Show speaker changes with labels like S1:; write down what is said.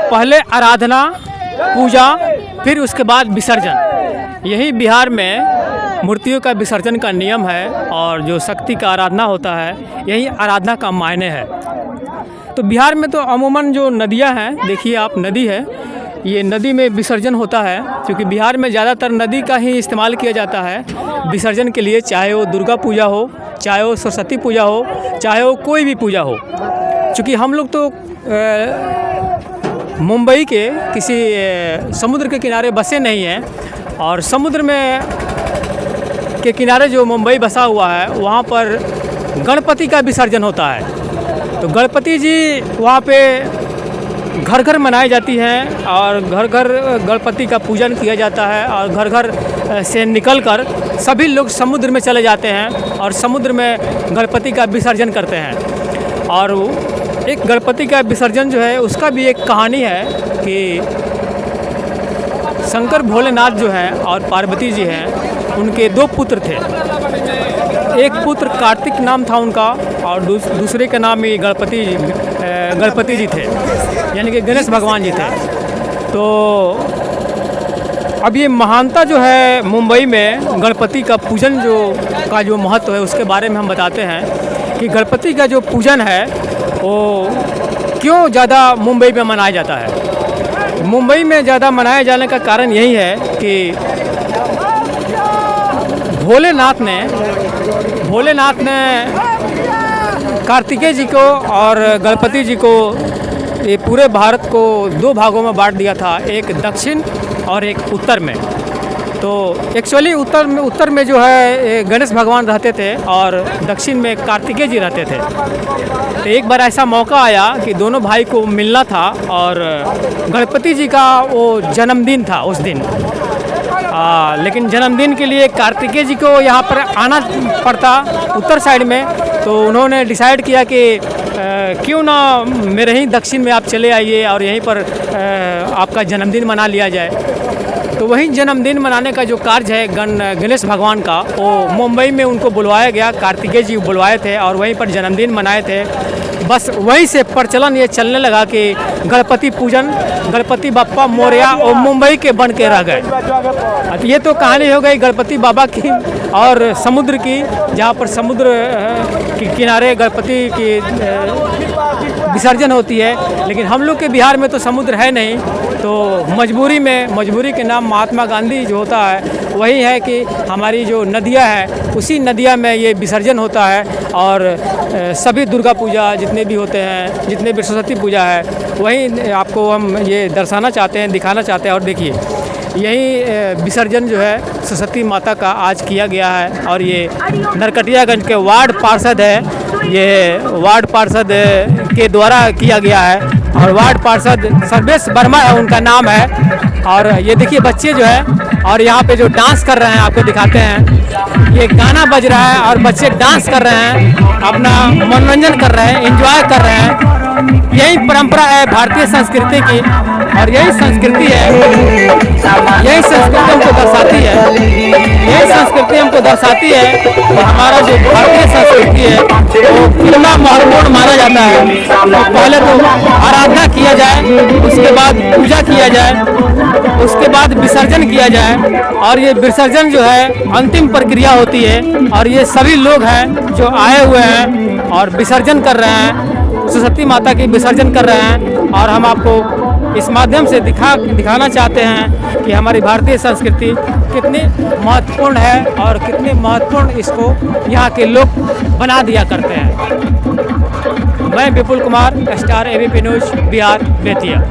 S1: पहले आराधना, पूजा, फिर उसके बाद विसर्जन। यही बिहार में मूर्तियों का विसर्जन का नियम है और जो शक्ति का आराधना होता है, यही आराधना का मायने है। तो बिहार में तो अमूमन जो नदियां हैं, देखिए आप नदी है, ये नदी में विसर्जन होता है, क्योंकि बिहार में ज़्यादातर नदी का ही इस्तेमाल किया जाता है विसर्जन के लिए, चाहे वो दुर्गा पूजा हो, चाहे वो सरस्वती पूजा हो, चाहे वो कोई भी पूजा हो। क्योंकि हम लोग तो मुंबई के किसी समुद्र के किनारे बसे नहीं हैं, और समुद्र में के किनारे जो मुंबई बसा हुआ है, वहाँ पर गणपति का विसर्जन होता है। तो गणपति जी वहाँ पे घर घर मनाई जाती हैं और घर घर गणपति का पूजन किया जाता है, और घर घर से निकलकर सभी लोग समुद्र में चले जाते हैं और समुद्र में गणपति का विसर्जन करते हैं। और एक गणपति का विसर्जन जो है, उसका भी एक कहानी है कि शंकर भोलेनाथ जो हैं और पार्वती जी हैं, उनके 2 पुत्र थे। एक पुत्र कार्तिक नाम था उनका, और दूसरे का नाम ही गणपति जी थे, यानी कि गणेश भगवान जी थे। तो अब ये महानता जो है मुंबई में गणपति का पूजन जो महत्व है, उसके बारे में हम बताते हैं कि गणपति का जो पूजन है वो क्यों ज़्यादा मुंबई में मनाया जाता है। मुंबई में ज़्यादा मनाए जाने का कारण यही है कि भोलेनाथ ने कार्तिकेय जी को और गणपति जी को, ये पूरे भारत को 2 भागों में बांट दिया था, एक दक्षिण और एक उत्तर में। तो एक्चुअली उत्तर में जो है गणेश भगवान रहते थे और दक्षिण में कार्तिकेय जी रहते थे। तो एक बार ऐसा मौका आया कि दोनों भाई को मिलना था, और गणपति जी का वो जन्मदिन था उस दिन। लेकिन जन्मदिन के लिए कार्तिकेय जी को यहाँ पर आना पड़ता उत्तर साइड में। तो उन्होंने डिसाइड किया कि क्यों ना मेरे ही दक्षिण में आप चले आइए और यहीं पर आपका जन्मदिन मना लिया जाए। तो वहीं जन्मदिन मनाने का जो कार्य है गणेश भगवान का, वो मुंबई में उनको बुलवाया गया, कार्तिकेय जी बुलवाए थे और वहीं पर जन्मदिन मनाए थे। बस वहीं से प्रचलन ये चलने लगा कि गणपति पूजन, गणपति बाप्पा मोरया और मुंबई के बन के रह गए। ये तो कहानी हो गई गणपति बाबा की और समुद्र की, जहाँ पर समुद्र के किनारे गणपति की विसर्जन होती है। लेकिन हम लोग के बिहार में तो समुद्र है नहीं, तो मजबूरी के नाम महात्मा गांधी जो होता है, वही है कि हमारी जो नदियाँ हैं, उसी नदियाँ में ये विसर्जन होता है। और सभी दुर्गा पूजा जितने भी होते हैं, जितने भी सरस्वती पूजा है, वही आपको हम ये दर्शाना चाहते हैं, दिखाना चाहते हैं। और देखिए यही विसर्जन जो है सरस्वती माता का आज किया गया है, और ये नरकटियागंज के वार्ड पार्षद है, ये वार्ड पार्षद के द्वारा किया गया है, और वार्ड पार्षद सर्वेश वर्मा है उनका नाम है। और ये देखिए बच्चे जो है, और यहाँ पे जो डांस कर रहे हैं आपको दिखाते हैं, ये गाना बज रहा है और बच्चे डांस कर रहे हैं, अपना मनोरंजन कर रहे हैं, एंजॉय कर रहे हैं। यही परंपरा है भारतीय संस्कृति की, और यही संस्कृति हमको दर्शाती है, यही संस्कृति हमको दर्शाती है कि हमारा जो भारतीय संस्कृति है वो कितना महत्वपूर्ण माना जाता है। तो पहले तो आराधना किया जाए, उसके बाद पूजा किया जाए, उसके बाद विसर्जन किया जाए, और ये विसर्जन जो है अंतिम प्रक्रिया होती है। और ये सभी लोग हैं जो आए हुए हैं और विसर्जन कर रहे हैं, सरस्वती माता की विसर्जन कर रहे हैं। और हम आपको इस माध्यम से दिखाना चाहते हैं कि हमारी भारतीय संस्कृति कितनी महत्वपूर्ण है और कितनी महत्वपूर्ण इसको यहाँ के लोग बना दिया करते हैं। मैं Vipul Kumar, star ABP news, Bihar, Bettiah.